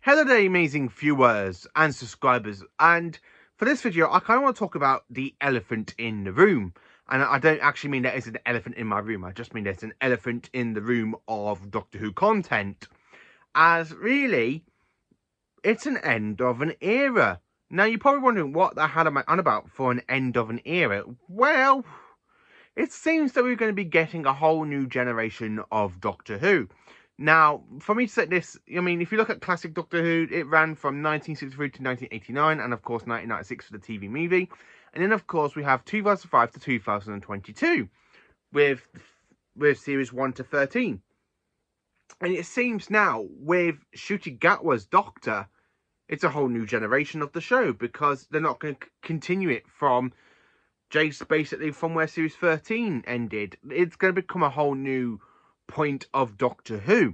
Hello there, amazing viewers and subscribers, and for this video I kind of want to talk about the elephant in the room. And I don't actually mean that it's an elephant in my room, I just mean there's an elephant in the room of Doctor Who content, as really it's an end of an era. Now you're probably wondering what the hell am I on about for an end of an era. Well, it seems that we're going to be getting a whole new generation of Doctor Who. Now, for me to set this, I mean, if you look at classic Doctor Who, it ran from 1963 to 1989, and of course 1996 for the TV movie. And then, of course, we have 2005 to 2022 with series 1 to 13. And it seems now, with Ncuti Gatwa's Doctor, it's a whole new generation of the show, because they're not going to continue it from basically from where series 13 ended. It's going to become a whole new point of Doctor Who.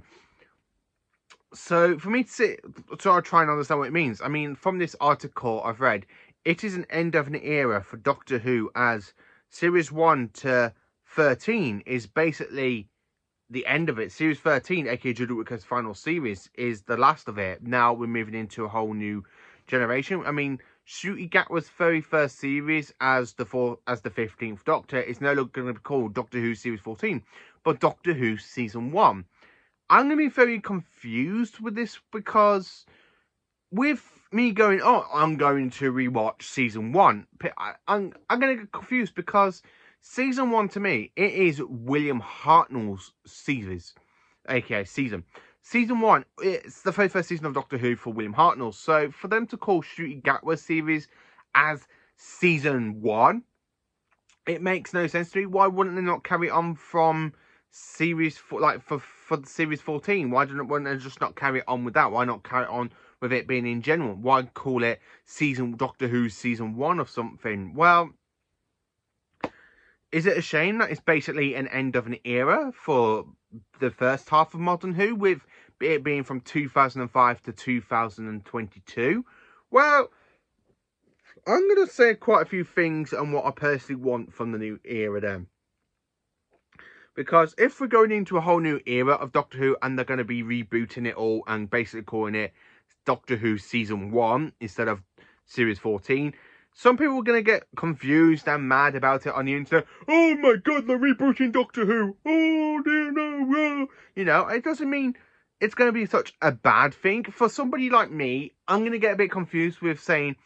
So for me to sort of try and understand what it means, I mean, from this article I've read, it is an end of an era for Doctor Who, as series 1 to 13 is basically the end of it. Series 13, aka Jodie Whittaker's final series, is the last of it. Now we're moving into a whole new generation. I mean, Ncuti Gatwa's very first series as the 15th Doctor is no longer going to be called Doctor Who Series 14, but Doctor Who Season 1. I'm going to be very confused with this, because with me going, oh, I'm going to rewatch Season 1, I'm going to get confused, because Season 1 to me, it is William Hartnell's series, aka season. Season 1, it's the very first season of Doctor Who for William Hartnell. So for them to call Ncuti Gatwa's series as Season 1, it makes no sense to me. Why wouldn't they not carry on from series, for series 14? Why wouldn't they just not carry on with that? Why not carry on with it being in general? Why call it Doctor Who Season 1 of something? Well, is it a shame that it's basically an end of an era for the first half of Modern Who, with it being from 2005 to 2022? Well, I'm going to say quite a few things on what I personally want from the new era then. Because if we're going into a whole new era of Doctor Who, and they're going to be rebooting it all and basically calling it Doctor Who Season 1 instead of Series 14, some people are going to get confused and mad about it on the internet. Oh my god, they're rebooting Doctor Who. Oh dear, no. You know, it doesn't mean it's going to be such a bad thing. For somebody like me, I'm going to get a bit confused with saying,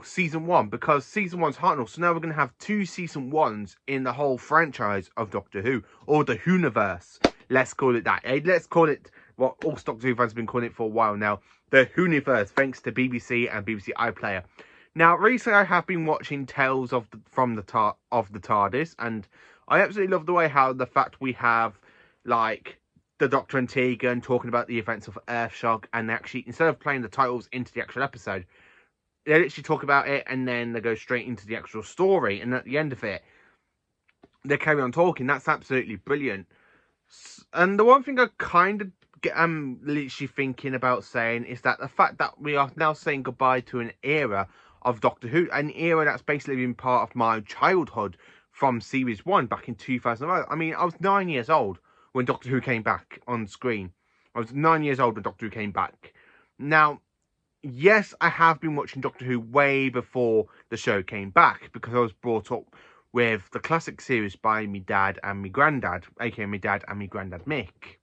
Season 1, because Season 1's Hartnell. So now we're going to have 2 Season 1s in the whole franchise of Doctor Who, or the Whoniverse. Let's call it that. Let's call it what all Doctor Who fans have been calling it for a while now. The Whoniverse, thanks to BBC and BBC iPlayer. Now, recently I have been watching Tales from the TARDIS, and I absolutely love the way how the fact we have, like, the Doctor and Tegan talking about the events of Earthshock, and they actually, instead of playing the titles into the actual episode, they literally talk about it, and then they go straight into the actual story, and at the end of it, they carry on talking. That's absolutely brilliant. And the one thing I kind of literally thinking about saying is that the fact that we are now saying goodbye to an era of Doctor Who, an era that's basically been part of my childhood from series 1 back in 2005. I mean, I was 9 years old when Doctor Who came back on screen. I was 9 years old when Doctor Who came back. Now, yes, I have been watching Doctor Who way before the show came back, because I was brought up with the classic series by me dad and me granddad, aka me dad and me granddad Mick.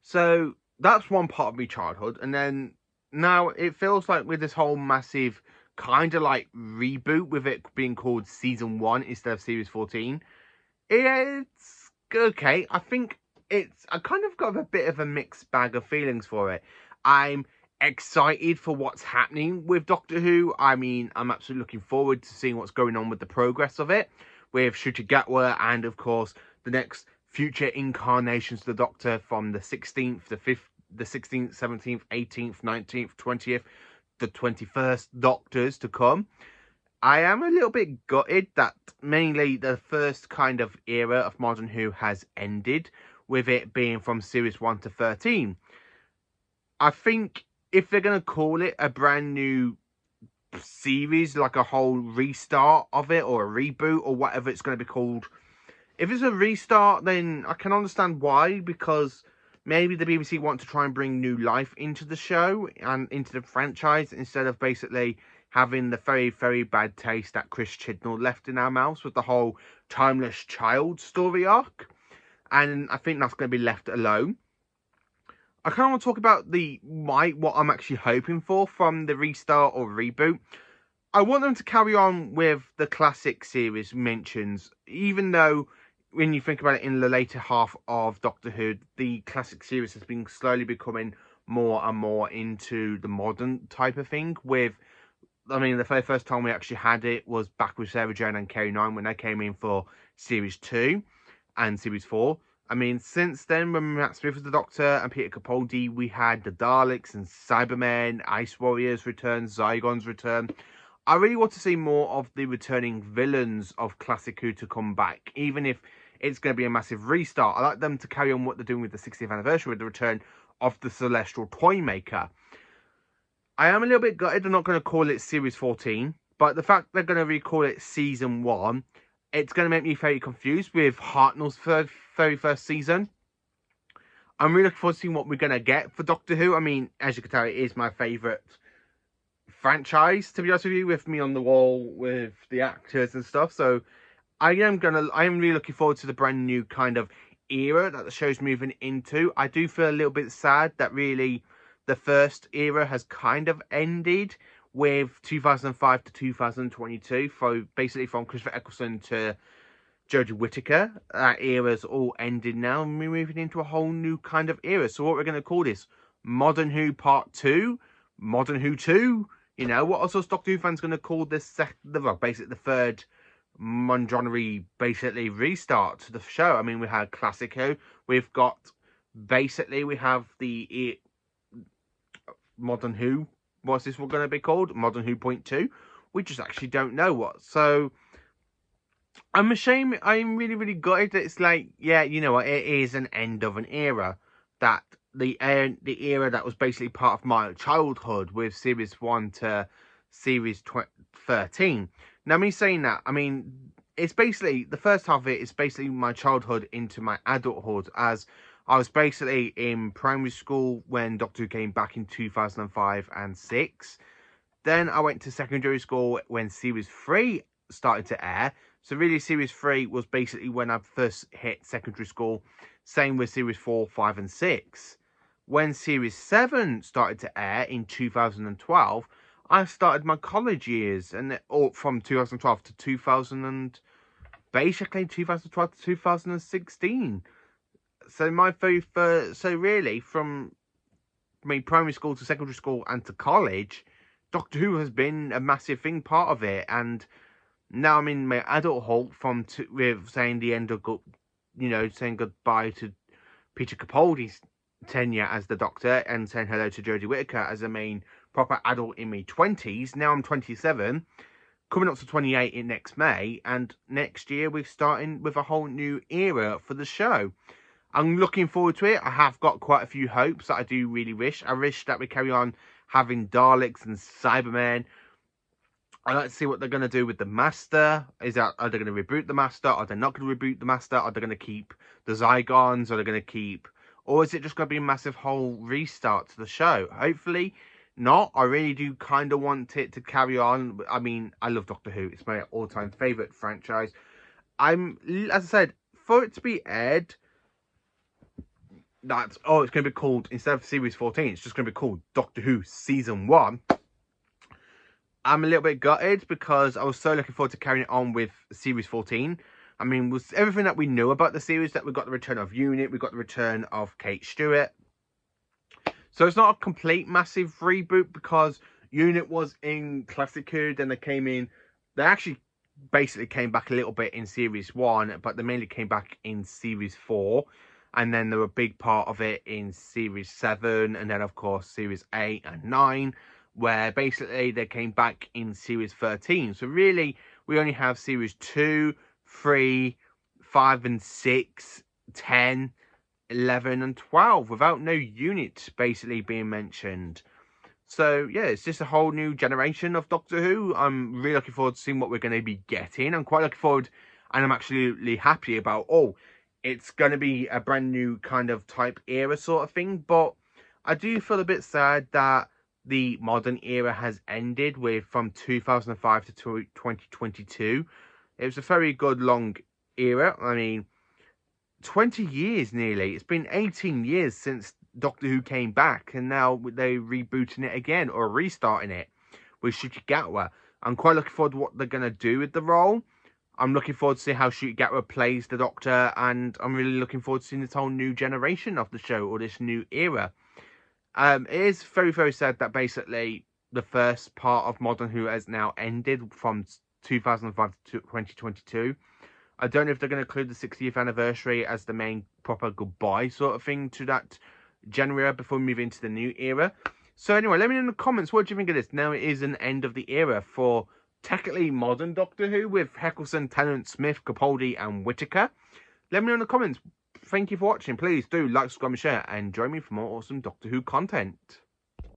So that's one part of my childhood, and then now it feels like with this whole massive kind of like reboot, with it being called Season 1 instead of Series 14, it's okay. I think I kind of got a bit of a mixed bag of feelings for it. I'm excited for what's happening with Doctor Who. I mean, I'm absolutely looking forward to seeing what's going on with the progress of it, with Ncuti Gatwa, and of course the next future incarnations of the Doctor from the 16th, the 16th, 17th, 18th, 19th, 20th, the 21st Doctors to come. I am a little bit gutted that mainly the first kind of era of Modern Who has ended, with it being from Series 1 to 13. I think if they're going to call it a brand new series, like a whole restart of it, or a reboot, or whatever it's going to be called, if it's a restart, then I can understand why, because maybe the BBC want to try and bring new life into the show and into the franchise instead of basically having the very, very bad taste that Chris Chibnall left in our mouths with the whole Timeless Child story arc. And I think that's going to be left alone. I kind of want to talk about what I'm actually hoping for from the restart or reboot. I want them to carry on with the classic series mentions, even though when you think about it in the later half of Doctor Who, the classic series has been slowly becoming more and more into the modern type of thing. The very first time we actually had it was back with Sarah Jane and K9 when they came in for Series 2 and Series 4. Since then, when Matt Smith was the Doctor and Peter Capaldi, we had the Daleks and Cybermen, Ice Warriors return, Zygons return. I really want to see more of the returning villains of Classic Who to come back, even if it's going to be a massive restart. I like them to carry on what they're doing with the 60th anniversary with the return of the Celestial Toymaker. I am a little bit gutted they're not going to call it Series 14, but the fact they're going to recall it Season 1, it's going to make me very confused with Hartnell's very first season. I'm really looking forward to seeing what we're going to get for Doctor Who. As you can tell, it is my favourite franchise, to be honest with you, with me on the wall with the actors and stuff. So I am really looking forward to the brand new kind of era that the show's moving into. I do feel a little bit sad that really the first era has kind of ended with 2005 to 2022, basically from Christopher Eccleston to Jodie Whittaker. That era's all ended now, and we're moving into a whole new kind of era. So what we're going to call this? Modern Who Part 2? Modern Who 2? What else are Doctor Who fans going to call this basically the third Mondronary basically restart to the show? We had Classic Who. We have the Modern Who. What's this one going to be called? Modern Who Point 2? We just actually don't know what. So I'm ashamed. I'm really, really gutted that it's like, yeah, you know what? It is an end of an era. That the era that was basically part of my childhood with Series 1 to Series 13. Now, me saying that, it's basically, the first half of it is basically my childhood into my adulthood, as I was basically in primary school when Doctor Who came back in 2005 and 6. Then I went to secondary school when Series 3 started to air. So really Series 3 was basically when I first hit secondary school. Same with Series 4, 5 and 6. When Series 7 started to air in 2012, I started my college years, and from 2012 to 2012 to 2016. So my very first, really from primary school to secondary school and to college, Doctor Who has been a massive thing, part of it. And now I'm in my adulthood with saying the end of, saying goodbye to Peter Capaldi's tenure as the Doctor and saying hello to Jodie Whittaker as a main proper adult in my 20s. Now I'm 27, coming up to 28 in next May, and next year we're starting with a whole new era for the show. I'm looking forward to it. I have got quite a few hopes that I do really wish. I wish that we carry on having Daleks and Cybermen. I'd like to see what they're going to do with the Master. Are they going to reboot the Master? Are they not going to reboot the Master? Are they going to keep the Zygons? Are they going to keep... Or is it just going to be a massive whole restart to the show? Hopefully not. I really do kind of want it to carry on. I love Doctor Who. It's my all-time favourite franchise. As I said, for it to be aired... it's going to be called, instead of Series 14, it's just going to be called Doctor Who Season 1. I'm a little bit gutted because I was so looking forward to carrying it on with Series 14. Was everything that we knew about the series, that we got the return of Unit, we got the return of Kate Stewart. So it's not a complete massive reboot because Unit was in Classic Who, then they actually basically came back a little bit in Series 1, but they mainly came back in Series 4. And then they were a big part of it in Series 7, and then, of course, Series 8 and 9, where basically they came back in Series 13. So really, we only have Series 2, 3, 5 and 6, 10, 11 and 12, without no Unit basically being mentioned. So, yeah, it's just a whole new generation of Doctor Who. I'm really looking forward to seeing what we're going to be getting. I'm quite looking forward, and I'm absolutely happy about, it's going to be a brand new kind of type era sort of thing. But I do feel a bit sad that the modern era has ended with from 2005 to 2022. It was a very good long era. I mean, 20 years nearly. It's been 18 years since Doctor Who came back, and now they're rebooting it again or restarting it with Ncuti Gatwa. I'm quite looking forward to what they're going to do with the role. I'm looking forward to see how Ncuti Gatwa plays the Doctor, and I'm really looking forward to seeing this whole new generation of the show or this new era. It is very, very sad that basically the first part of Modern Who has now ended from 2005 to 2022. I don't know if they're going to include the 60th anniversary as the main proper goodbye sort of thing to that genre before we move into the new era. So anyway, let me know in the comments, what do you think of this? Now it is an end of the era for technically modern Doctor Who with Eccleston, Tennant, Smith, Capaldi and Whittaker. Let me know in the comments. Thank you for watching. Please do like, subscribe and share, and join me for more awesome Doctor Who content.